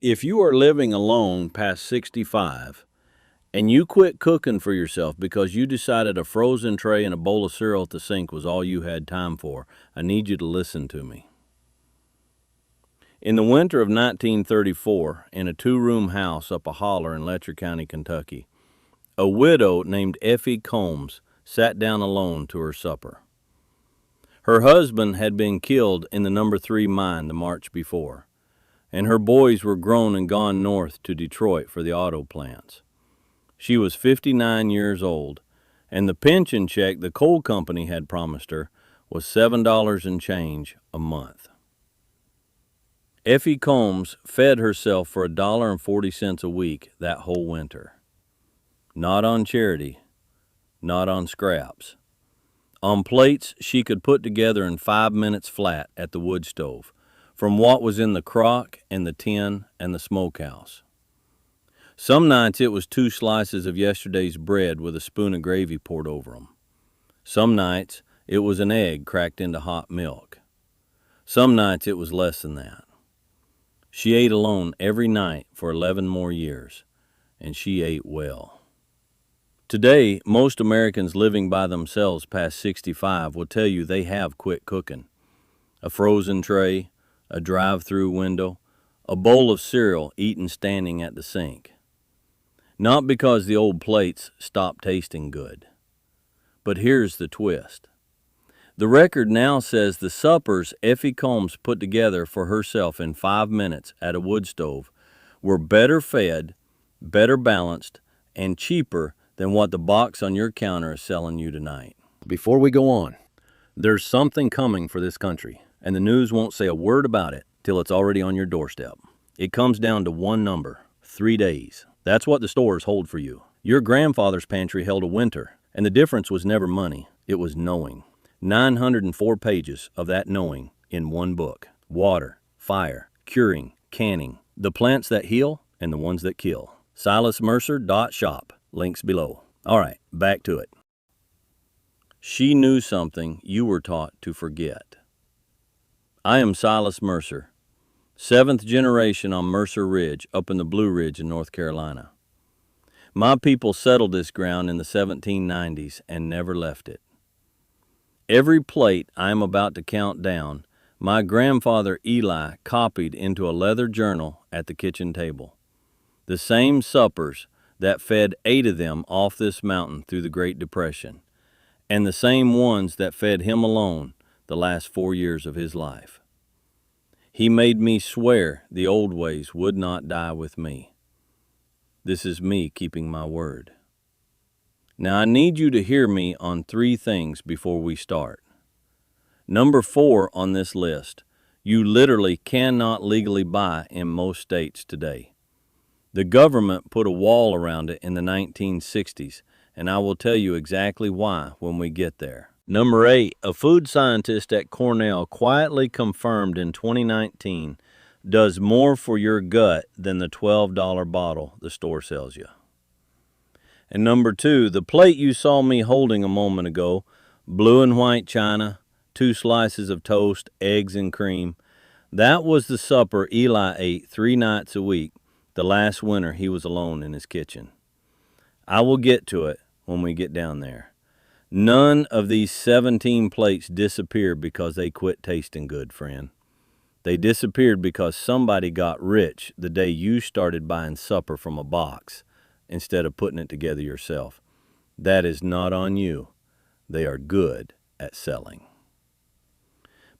If you are living alone past 65 and you quit cooking for yourself because you decided a frozen tray and a bowl of cereal at the sink was all you had time for, I need you to listen to me. In the winter of 1934, in a two-room house up a holler in Letcher County, Kentucky, a widow named Effie Combs sat down alone to her supper. Her husband had been killed in the No. 3 mine the March before, and her boys were grown and gone north to Detroit for the auto plants. She was 59 years old, and the pension check the coal company had promised her was $7 and change a month. Effie Combs fed herself for $1.40 a week that whole winter. Not on charity, not on scraps. On plates she could put together in 5 minutes flat at the wood stove, from what was in the crock and the tin and the smokehouse. Some nights it was 2 slices of yesterday's bread with a spoon of gravy poured over them. Some nights it was an egg cracked into hot milk. Some nights it was less than that. She ate alone every night for 11 more years, and she ate well. Today, most Americans living by themselves past 65 will tell you they have quit cooking. A frozen tray, a drive-through window, a bowl of cereal eaten standing at the sink. Not because the old plates stopped tasting good. But here's the twist. The record now says the suppers Effie Combs put together for herself in 5 minutes at a wood stove were better fed, better balanced, and cheaper than what the box on your counter is selling you tonight. Before we go on, there's something coming for this country, and the news won't say a word about it till it's already on your doorstep. It comes down to one number: 3 days. That's what the stores hold for you. Your grandfather's pantry held a winter, and the difference was never money, it was knowing. 904 pages of that knowing in one book. Water, fire, curing, canning, the plants that heal and the ones that kill. SilasMercer.shop. Links below. All right, back to it. She knew something you were taught to forget. I am Silas Mercer, 7th generation on Mercer Ridge up in the Blue Ridge in North Carolina. My people settled this ground in the 1790s and never left it. Every plate I am about to count down, my grandfather Eli copied into a leather journal at the kitchen table. The same suppers that fed 8 of them off this mountain through the Great Depression, and the same ones that fed him alone the last 4 years of his life. He made me swear the old ways would not die with me. This is me keeping my word. Now I need you to hear me on 3 things before we start. Number 4 on this list, you literally cannot legally buy in most states today. The government put a wall around it in the 1960s, and I will tell you exactly why when we get there. Number 8, a food scientist at Cornell quietly confirmed in 2019 does more for your gut than the $12 bottle the store sells you. And number 2, the plate you saw me holding a moment ago, blue and white china, 2 slices of toast, eggs and cream, that was the supper Eli ate 3 nights a week the last winter he was alone in his kitchen. I will get to it when we get down there. None of these 17 plates disappeared because they quit tasting good, friend. They disappeared because somebody got rich the day you started buying supper from a box instead of putting it together yourself. That is not on you. They are good at selling.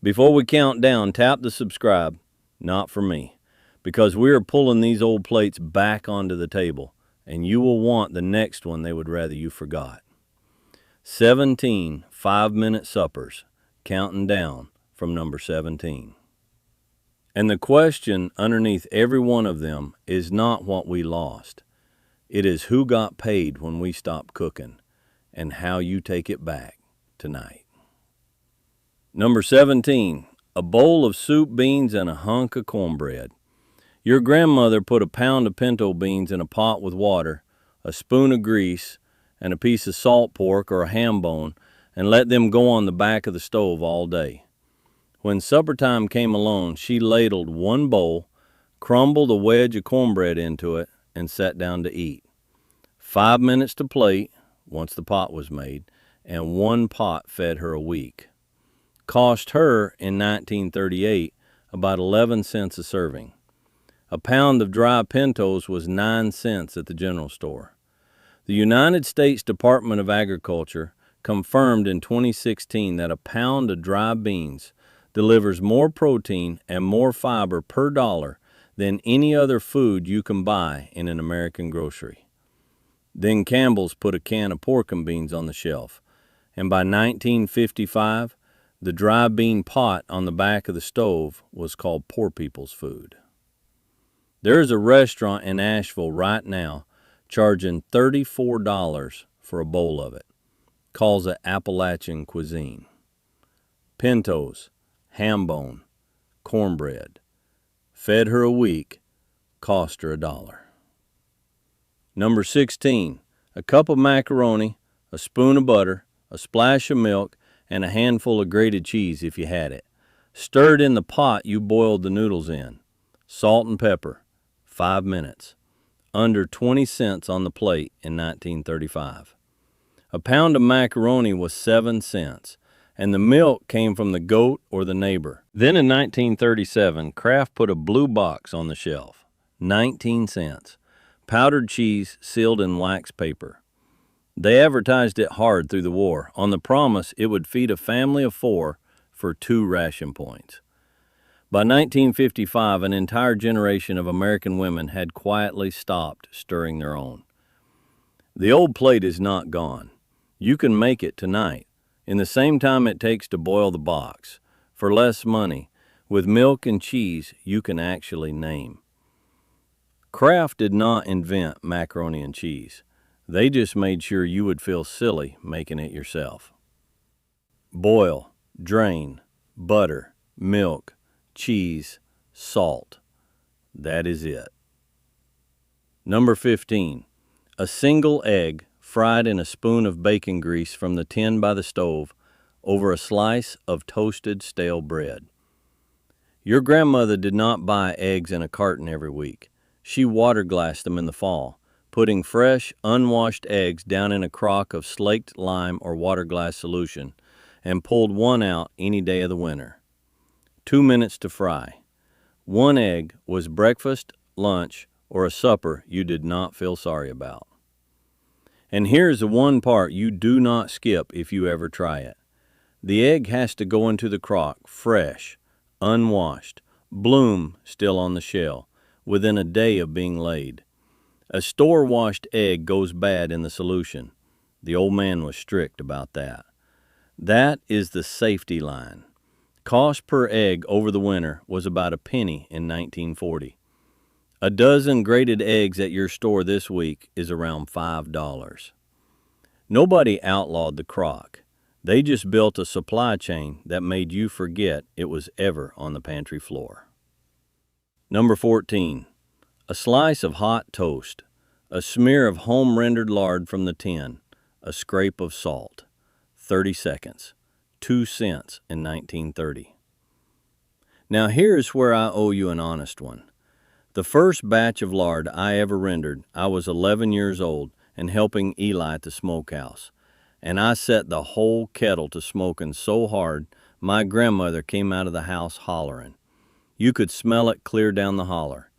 Before we count down, tap the subscribe, not for me, because we are pulling these old plates back onto the table, and you will want the next one they would rather you forgot. 17 5-minute suppers, counting down from number 17. And the question underneath every one of them is not what we lost. It is who got paid when we stopped cooking, and how you take it back tonight. Number 17, a bowl of soup beans and a hunk of cornbread. Your grandmother put a pound of pinto beans in a pot with water, a spoon of grease, and a piece of salt pork or a ham bone, and let them go on the back of the stove all day. When supper time came along, she ladled one bowl, crumbled a wedge of cornbread into it, and sat down to eat. 5 minutes to plate, once the pot was made, and one pot fed her a week. Cost her, in 1938, about 11 cents a serving. A pound of dry pintos was 9 cents at the general store. The United States Department of Agriculture confirmed in 2016 that a pound of dry beans delivers more protein and more fiber per dollar than any other food you can buy in an American grocery. Then Campbell's put a can of pork and beans on the shelf, and by 1955, the dry bean pot on the back of the stove was called poor people's food. There is a restaurant in Asheville right now charging $34 for a bowl of it. Calls it Appalachian cuisine. Pintos, ham bone, cornbread. Fed her a week, cost her $1. Number 16, a cup of macaroni, a spoon of butter, a splash of milk, and a handful of grated cheese if you had it. Stirred in the pot you boiled the noodles in. Salt and pepper, 5 minutes. Under 20 cents on the plate in 1935. A pound of macaroni was 7 cents, and the milk came from the goat or the neighbor. Then in 1937, Kraft put a blue box on the shelf, 19 cents. Powdered cheese sealed in wax paper. They advertised it hard through the war on the promise it would feed a family of 4 for 2 ration points. By 1955, an entire generation of American women had quietly stopped stirring their own. The old plate is not gone. You can make it tonight, in the same time it takes to boil the box, for less money, with milk and cheese you can actually name. Kraft did not invent macaroni and cheese. They just made sure you would feel silly making it yourself. Boil, drain, butter, milk, cheese, salt. That is it. Number 15, a single egg fried in a spoon of bacon grease from the tin by the stove over a slice of toasted stale bread. Your grandmother did not buy eggs in a carton every week. She water glassed them in the fall, putting fresh, unwashed eggs down in a crock of slaked lime or water glass solution, and pulled one out any day of the winter. 2 minutes to fry. One egg was breakfast, lunch, or a supper you did not feel sorry about. And here's the one part you do not skip if you ever try it. The egg has to go into the crock fresh, unwashed, bloom still on the shell, within a day of being laid. A store-washed egg goes bad in the solution. The old man was strict about that. That is the safety line. Cost per egg over the winter was about a penny in 1940. A dozen grated eggs at your store this week is around $5. Nobody outlawed the crock. They just built a supply chain that made you forget it was ever on the pantry floor. Number 14, a slice of hot toast, a smear of home-rendered lard from the tin, a scrape of salt. 30 seconds, 2 cents in 1930. Now here's where I owe you an honest one. The first batch of lard I ever rendered, I was 11 years old and helping Eli at the smokehouse, and I set the whole kettle to smoking so hard my grandmother came out of the house hollering. You could smell it clear down the holler.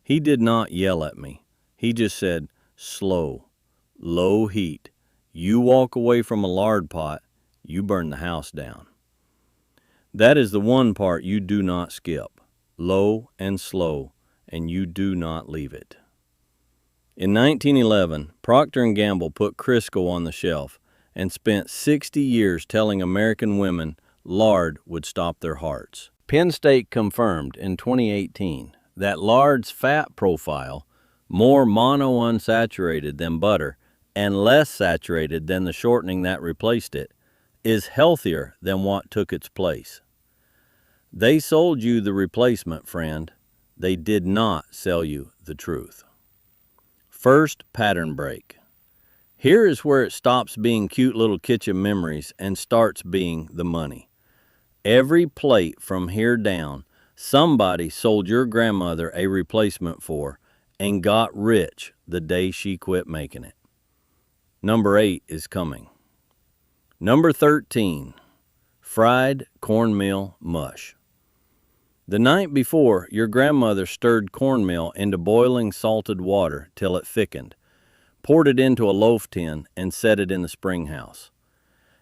He did not yell at me. He just said, slow, low heat. You walk away from a lard pot, you burn the house down. That is the one part you do not skip. Low and slow, and you do not leave it. In 1911, Procter & Gamble put Crisco on the shelf and spent 60 years telling American women lard would stop their hearts. Penn State confirmed in 2018 that lard's fat profile, more monounsaturated than butter and less saturated than the shortening that replaced it, is healthier than what took its place. They sold you the replacement, friend. They did not sell you the truth. First pattern break. Here is where it stops being cute little kitchen memories and starts being the money. Every plate from here down somebody sold your grandmother a replacement for and got rich the day she quit making it. Number 8 is coming. Number 13, fried cornmeal mush. The night before, your grandmother stirred cornmeal into boiling salted water till it thickened, poured it into a loaf tin, and set it in the spring house.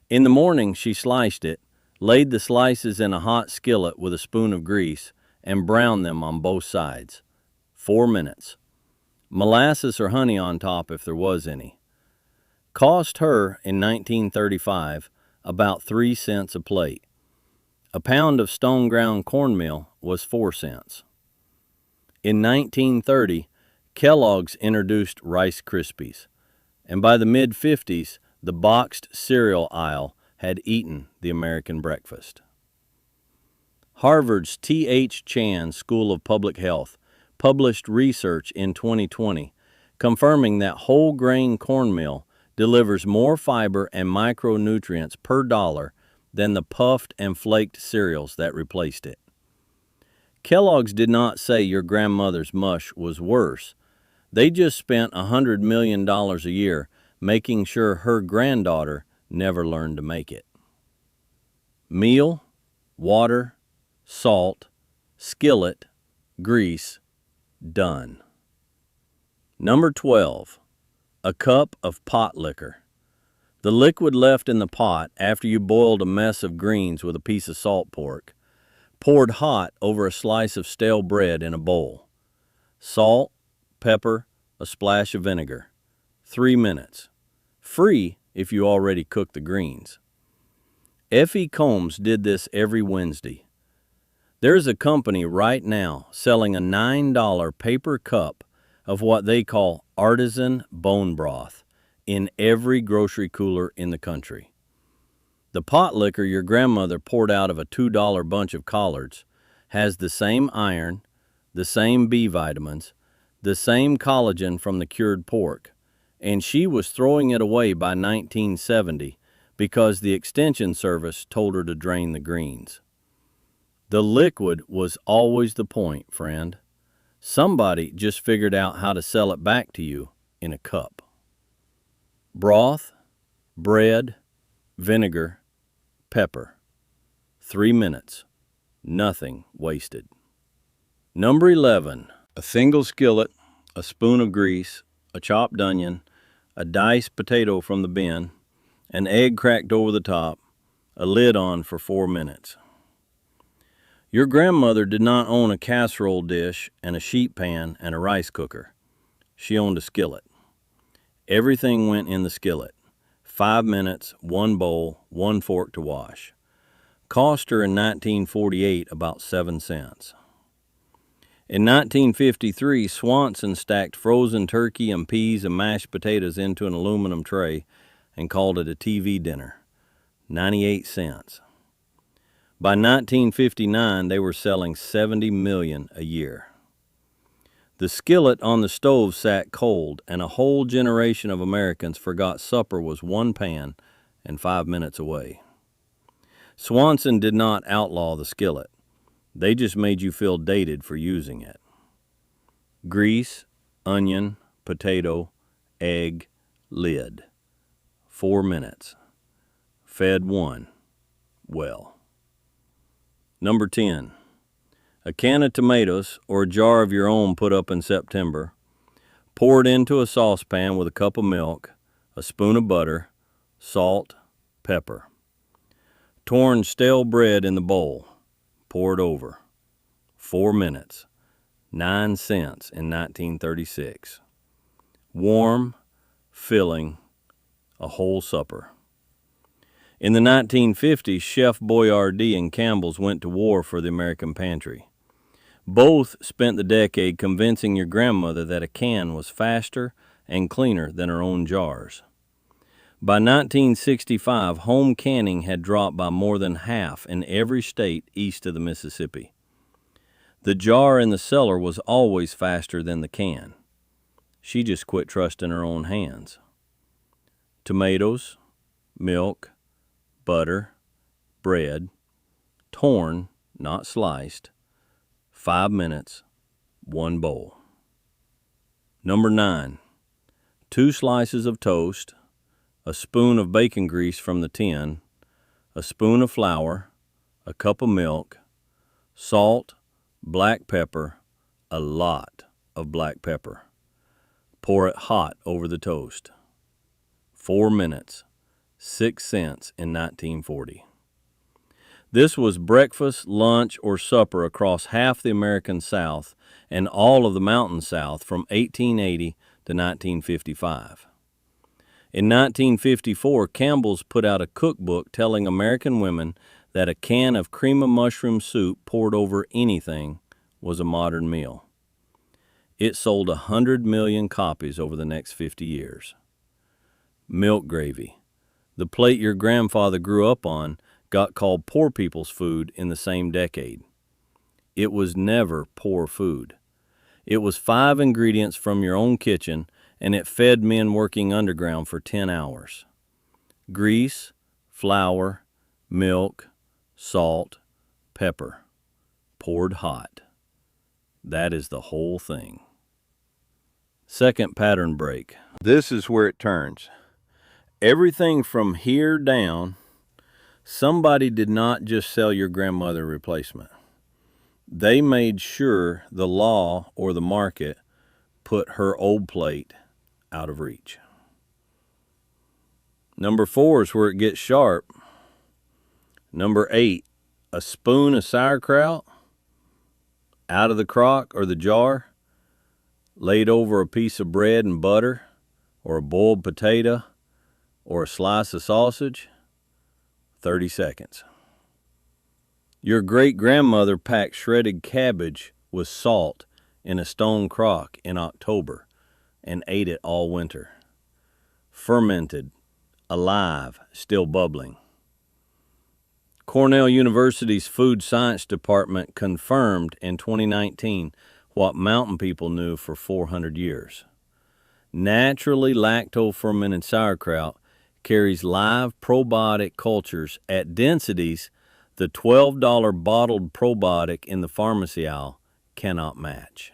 In the morning, she sliced it, laid the slices in a hot skillet with a spoon of grease, and browned them on both sides. 4 minutes. Molasses or honey on top if there was any. Cost her, in 1935, about 3 cents a plate. A pound of stone ground cornmeal was 4 cents. In 1930, Kellogg's introduced Rice Krispies, and by the mid-50s, the boxed cereal aisle had eaten the American breakfast. Harvard's T.H. Chan School of Public Health published research in 2020 confirming that whole grain cornmeal delivers more fiber and micronutrients per dollar than the puffed and flaked cereals that replaced it. Kellogg's did not say your grandmother's mush was worse. They just spent $100 million a year making sure her granddaughter never learned to make it. Meal, water, salt, skillet, grease, done. Number 12, a cup of pot liquor. The liquid left in the pot after you boiled a mess of greens with a piece of salt pork, poured hot over a slice of stale bread in a bowl. Salt, pepper, a splash of vinegar. 3 minutes. Free if you already cooked the greens. F.E. Combs did this every Wednesday. There's a company right now selling a $9 paper cup of what they call artisan bone broth in every grocery cooler in the country. The pot liquor your grandmother poured out of a $2 bunch of collards has the same iron, the same B vitamins, the same collagen from the cured pork, and she was throwing it away by 1970 because the extension service told her to drain the greens. The liquid was always the point, friend. Somebody just figured out how to sell it back to you in a cup. Broth, bread, vinegar, pepper. 3 minutes. Nothing wasted. Number 11, a single skillet, a spoon of grease, a chopped onion, a diced potato from the bin, an egg cracked over the top, a lid on for 4 minutes. Your grandmother did not own a casserole dish and a sheet pan and a rice cooker. She owned a skillet. Everything went in the skillet. 5 minutes, 1 bowl, 1 fork to wash. Cost her in 1948 about 7 cents. In 1953, Swanson stacked frozen turkey and peas and mashed potatoes into an aluminum tray and called it a TV dinner. 98 cents. By 1959, they were selling 70 million a year. The skillet on the stove sat cold, and a whole generation of Americans forgot supper was 1 pan and 5 minutes away. Swanson did not outlaw the skillet. They just made you feel dated for using it. Grease, onion, potato, egg, lid. 4 minutes. Fed 1. Well. Number 10. A can of tomatoes or a jar of your own put up in September. Pour it into a saucepan with a cup of milk, a spoon of butter, salt, pepper. Torn stale bread in the bowl. Pour it over. 4 minutes. 9 cents in 1936. Warm, filling, a whole supper. In the 1950s, Chef Boyardee and Campbell's went to war for the American pantry. Both spent the decade convincing your grandmother that a can was faster and cleaner than her own jars. By 1965, home canning had dropped by more than half in every state east of the Mississippi. The jar in the cellar was always faster than the can. She just quit trusting her own hands. Tomatoes, milk, butter, bread, torn, not sliced, 5 minutes, 1 bowl. Number 9, 2 slices of toast, a spoon of bacon grease from the tin, a spoon of flour, a cup of milk, salt, black pepper, a lot of black pepper. Pour it hot over the toast. 4 minutes, 6 cents in 1940. This was breakfast, lunch, or supper across half the American South and all of the Mountain South from 1880 to 1955. In 1954, Campbell's put out a cookbook telling American women that a can of cream of mushroom soup poured over anything was a modern meal. It sold 100 million copies over the next 50 years. Milk gravy, the plate your grandfather grew up on, got called poor people's food in the same decade. It was never poor food. It was 5 ingredients from your own kitchen, and it fed men working underground for 10 hours. Grease, flour, milk, salt, pepper, poured hot. That is the whole thing. Second pattern break. This is where it turns. Everything from here down, somebody did not just sell your grandmother a replacement. They made sure the law or the market put her old plate out of reach. Number 4 is where it gets sharp. Number 8, a spoon of sauerkraut out of the crock or the jar, laid over a piece of bread and butter, or a boiled potato, or a slice of sausage, 30 seconds. Your great-grandmother packed shredded cabbage with salt in a stone crock in October and ate it all winter. Fermented, alive, still bubbling. Cornell University's Food Science Department confirmed in 2019 what mountain people knew for 400 years. Naturally lacto-fermented sauerkraut carries live probiotic cultures at densities the $12 bottled probiotic in the pharmacy aisle cannot match.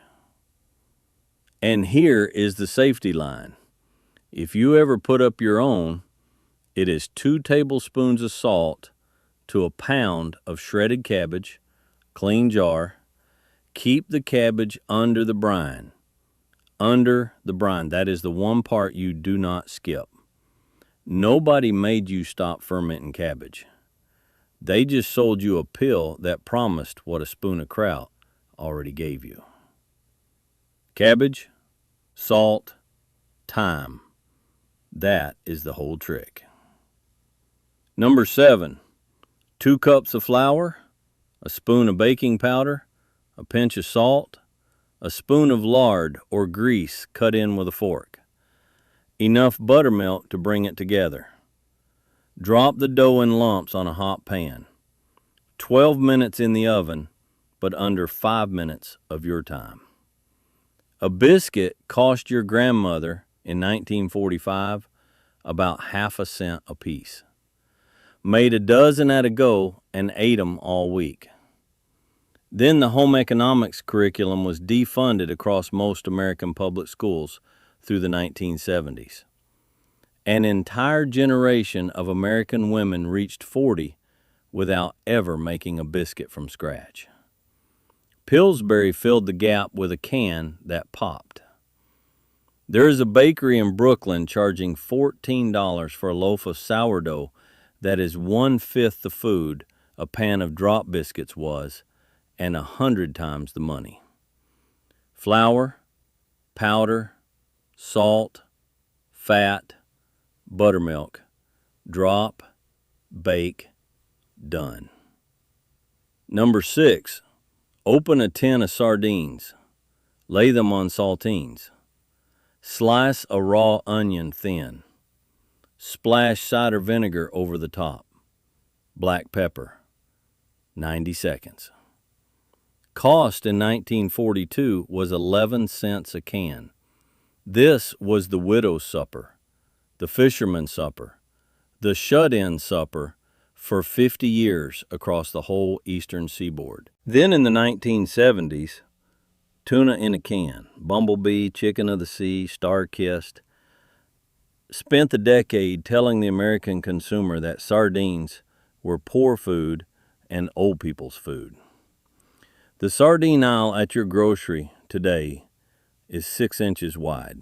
And here is the safety line. If you ever put up your own, it is 2 tablespoons of salt to a pound of shredded cabbage, clean jar. Keep the cabbage under the brine. Under the brine. That is the one part you do not skip. Nobody made you stop fermenting cabbage. They just sold you a pill that promised what a spoon of kraut already gave you. Cabbage, salt, thyme. That is the whole trick. Number 7, 2 cups of flour, a spoon of baking powder, a pinch of salt, a spoon of lard or grease cut in with a fork, enough buttermilk to bring it together. Drop the dough in lumps on a hot pan. 12 minutes in the oven, but under 5 minutes of your time. A biscuit cost your grandmother in 1945 about half a cent a piece. Made a dozen at a go and ate 'em all week. Then the home economics curriculum was defunded across most American public schools through the 1970s. An entire generation of American women reached 40 without ever making a biscuit from scratch. Pillsbury filled the gap with a can that popped. There is a bakery in Brooklyn charging $14 for a loaf of sourdough that is 1/5 the food a pan of drop biscuits was and 100 times the money. Flour, powder, salt, fat, buttermilk, drop, bake, done. Number 6, open a tin of sardines. Lay them on saltines. Slice a raw onion thin. Splash cider vinegar over the top. Black pepper. 90 seconds. Cost in 1942 was 11 cents a can. This was the widow's supper, the fisherman's supper, the shut-in supper for 50 years across the whole eastern seaboard. Then in the 1970s, tuna in a can, bumblebee, chicken of the sea, star-kissed, spent the decade telling the American consumer that sardines were poor food and old people's food. The sardine aisle at your grocery today is 6 inches wide.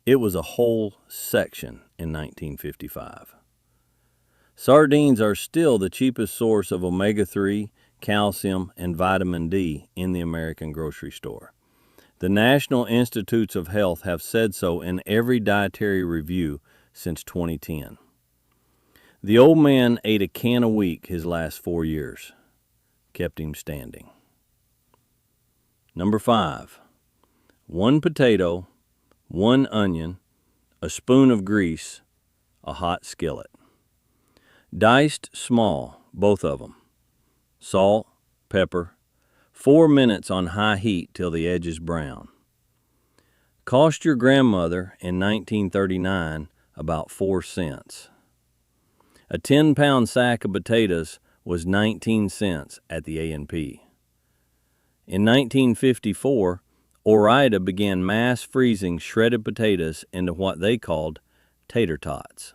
It was a whole section in 1955. Sardines are still the cheapest source of omega-3, calcium, and vitamin D in the American grocery store. The National Institutes of Health have said so in every dietary review since 2010. The old man ate a can a week his last 4 years. Kept him standing. Number 5, 1 potato, 1 onion, a spoon of grease, a hot skillet. Diced small, both of them. Salt, pepper, 4 minutes on high heat till the edge is brown. Cost your grandmother in 1939 about 4 cents. A 10-pound sack of potatoes was 19 cents at the A&P. In 1954, Ore-Ida began mass freezing shredded potatoes into what they called tater tots.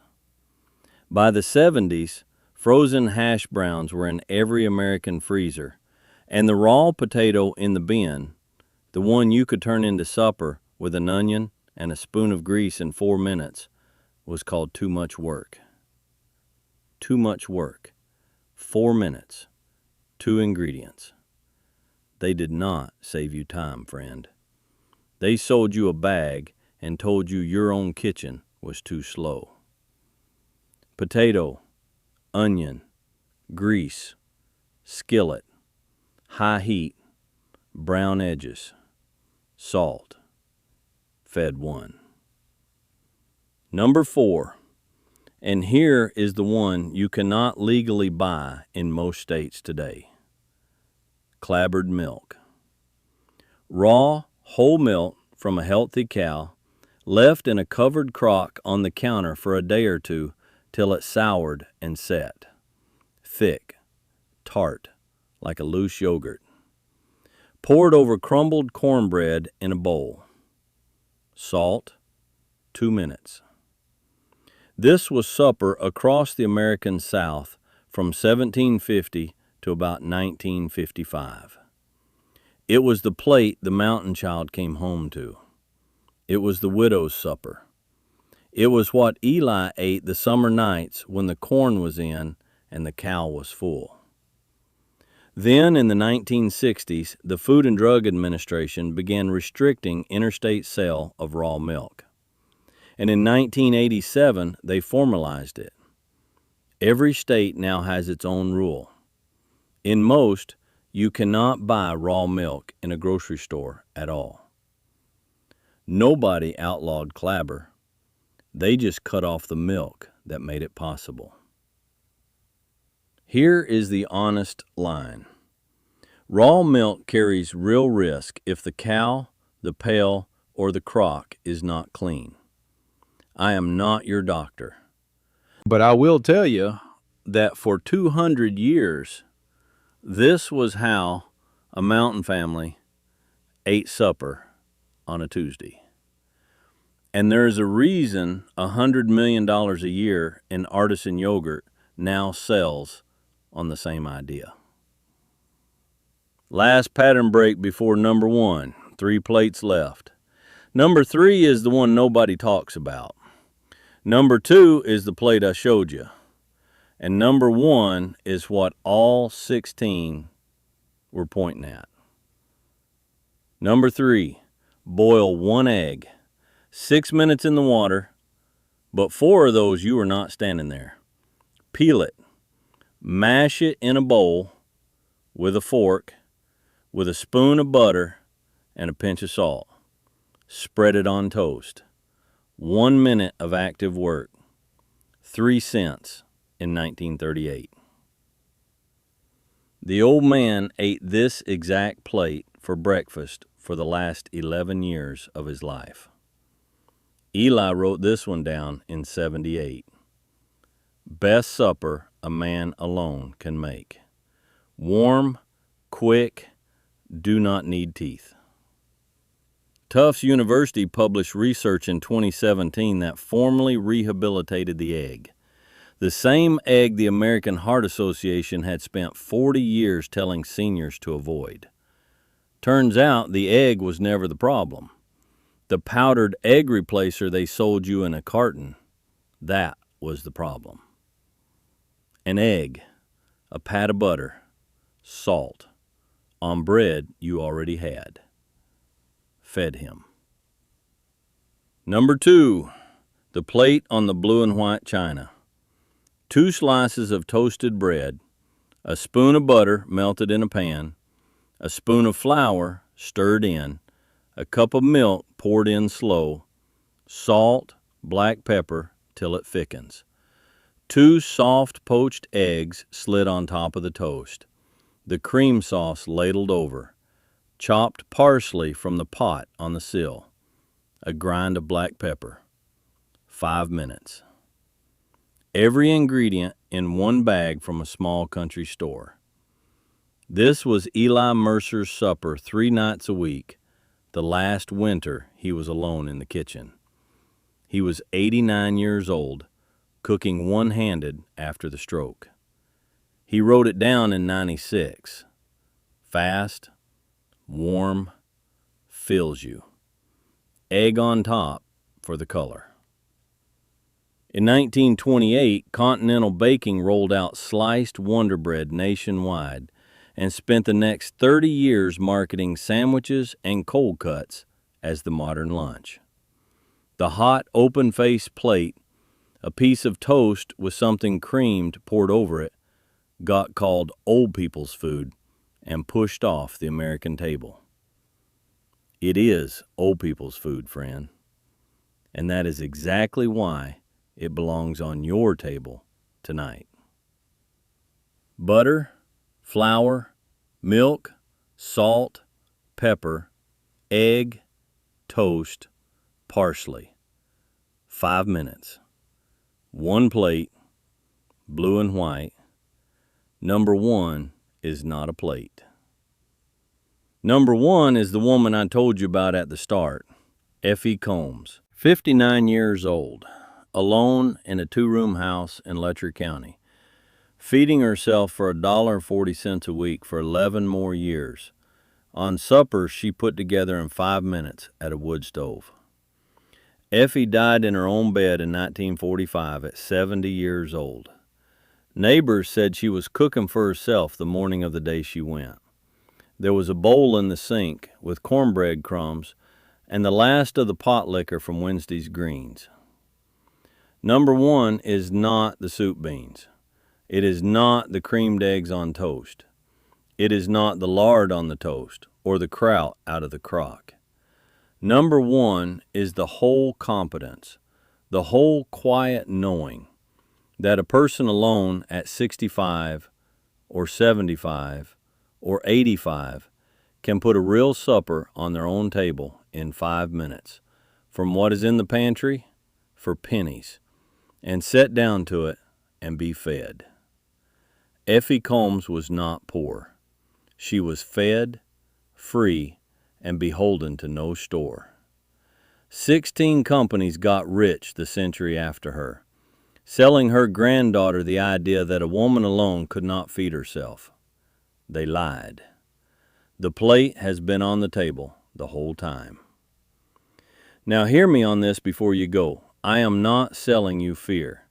By the 70s, frozen hash browns were in every American freezer, and the raw potato in the bin, the one you could turn into supper with an onion and a spoon of grease in 4 minutes, was called too much work. Too much work. 4 minutes. 2 ingredients. They did not save you time, friend. They sold you a bag and told you your own kitchen was too slow. Potato, onion, grease, skillet, high heat, brown edges, salt. Fed 1. Number 4, and here is the one you cannot legally buy in most states today. Clabbered milk. Raw, whole milk from a healthy cow, left in a covered crock on the counter for a day or two till it soured and set. Thick, tart, like a loose yogurt. Poured over crumbled cornbread in a bowl. Salt, 2 minutes. This was supper across the American South from 1750 to about 1955. It was the plate the mountain child came home to. It was the widow's supper. It was what Eli ate the summer nights when the corn was in and the cow was full. Then, in the 1960s, the Food and Drug Administration began restricting interstate sale of raw milk. And in 1987, they formalized it. Every state now has its own rule. In most, you cannot buy raw milk in a grocery store at all. Nobody outlawed Clabber. They just cut off the milk that made it possible. Here is the honest line. Raw milk carries real risk if the cow, the pail, or the crock is not clean. I am not your doctor, but I will tell you that for 200 years, this was how a mountain family ate supper on a Tuesday. And there's a reason $100 million a year in artisan yogurt now sells on the same idea. Last pattern break before number 1, 3 plates left. Number 3 is the one nobody talks about. Number 2 is the plate I showed you. And number 1 is what all 16 were pointing at. Number 3, boil 1 egg, 6 minutes in the water, but 4 of those you were not standing there. Peel it, mash it in a bowl with a fork, with a spoon of butter and a pinch of salt. Spread it on toast. 1 minute of active work. 3 cents in 1938. The old man ate this exact plate for breakfast for the last 11 years of his life. Eli wrote this one down in 78. Best supper a man alone can make. Warm, quick, do not need teeth. Tufts University published research in 2017 that formally rehabilitated the egg. The same egg the American Heart Association had spent 40 years telling seniors to avoid. Turns out the egg was never the problem. The powdered egg replacer they sold you in a carton, that was the problem. An egg, a pat of butter, salt, on bread you already had. Fed him. Number 2, the plate on the blue and white china. 2 slices of toasted bread, a spoon of butter melted in a pan, a spoon of flour stirred in, a cup of milk poured in slow, salt, black pepper till it thickens. 2 soft poached eggs slid on top of the toast, the cream sauce ladled over, chopped parsley from the pot on the sill, a grind of black pepper. 5 minutes. Every ingredient in one bag from a small country store. This was Eli Mercer's supper 3 nights a week, the last winter he was alone in the kitchen. He was 89 years old, cooking one-handed after the stroke. He wrote it down in 96. Fast, warm, fills you. Egg on top for the color. In 1928, Continental Baking rolled out sliced Wonder Bread nationwide and spent the next 30 years marketing sandwiches and cold cuts as the modern lunch. The hot, open-faced plate, a piece of toast with something creamed poured over it, got called old people's food and pushed off the American table. It is old people's food, friend, and that is exactly why it belongs on your table tonight. Butter, flour, milk, salt, pepper, egg, toast, parsley. 5 minutes. 1 plate, blue and white. Number 1 is not a plate. Number 1 is the woman I told you about at the start, Effie Combs, 59 years old, alone in a 2-room house in Letcher County, feeding herself for $1.40 a week for 11 more years, on suppers she put together in 5 minutes at a wood stove. Effie died in her own bed in 1945 at 70 years old. Neighbors said she was cooking for herself the morning of the day she went. There was a bowl in the sink with cornbread crumbs and the last of the pot liquor from Wednesday's greens. Number 1 is not the soup beans. It is not the creamed eggs on toast. It is not the lard on the toast or the kraut out of the crock. Number 1 is the whole competence, the whole quiet knowing that a person alone at 65 or 75 or 85 can put a real supper on their own table in 5 minutes from what is in the pantry for pennies and sit down to it and be fed. Effie Combs was not poor. She was fed, free, and beholden to no store. 16 companies got rich the century after her, selling her granddaughter the idea that a woman alone could not feed herself. They lied. The plate has been on the table the whole time. Now hear me on this before you go. I am not selling you fear.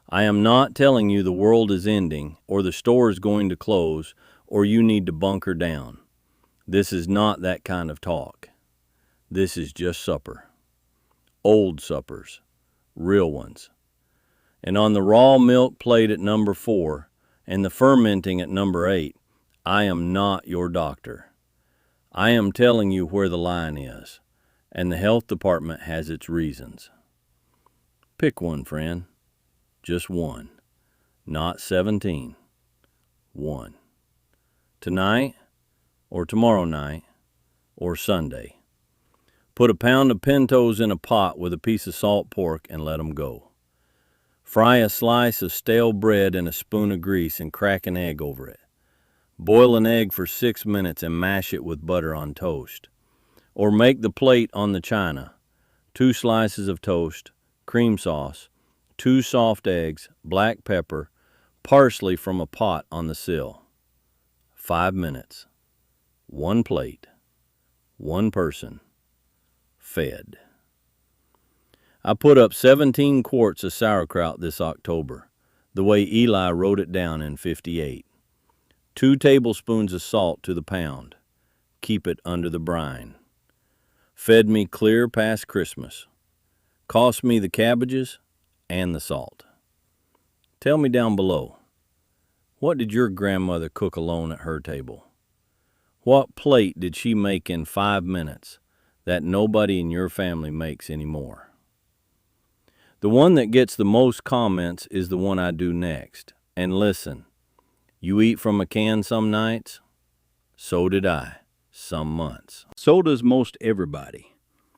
I am not telling you the world is ending or the store is going to close or you need to bunker down. This is not that kind of talk. This is just supper. Old suppers. Real ones. And on the raw milk plate at number 4 and the fermenting at number 8, I am not your doctor. I am telling you where the line is, and the health department has its reasons. Pick one, friend. Just one. Not 17. One. Tonight, or tomorrow night, or Sunday. Put a pound of pintos in a pot with a piece of salt pork and let them go. Fry a slice of stale bread in a spoon of grease and crack an egg over it. Boil an egg for 6 minutes and mash it with butter on toast. Or make the plate on the china. 2 slices of toast, cream sauce, 2 soft eggs, black pepper, parsley from a pot on the sill. 5 minutes. 1 plate. 1 person. Fed. I put up 17 quarts of sauerkraut this October, the way Eli wrote it down in 58. 2 tablespoons of salt to the pound. Keep it under the brine. Fed me clear past Christmas. Cost me the cabbages and the salt. Tell me down below, what did your grandmother cook alone at her table? What plate did she make in 5 minutes that nobody in your family makes anymore? The one that gets the most comments is the one I do next. And listen, you eat from a can some nights? So did I, some months. So does most everybody.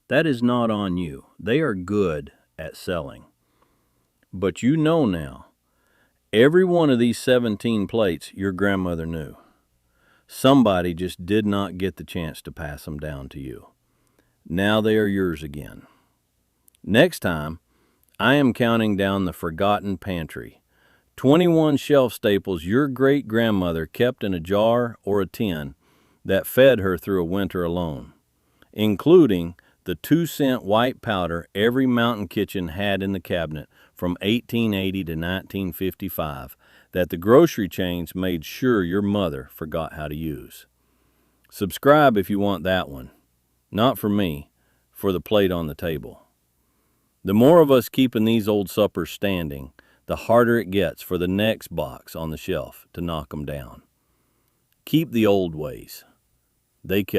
That is not on you. They are good at selling. But you know now, every one of these 17 plates your grandmother knew. Somebody just did not get the chance to pass them down to you. Now they are yours again. Next time, I am counting down the forgotten pantry. 21 shelf staples your great-grandmother kept in a jar or a tin that fed her through a winter alone, including the 2-cent white powder every mountain kitchen had in the cabinet from 1880 to 1955 that the grocery chains made sure your mother forgot how to use. Subscribe if you want that one. Not for me, for the plate on the table. The more of us keeping these old suppers standing, the harder it gets for the next box on the shelf to knock them down. Keep the old ways. They kept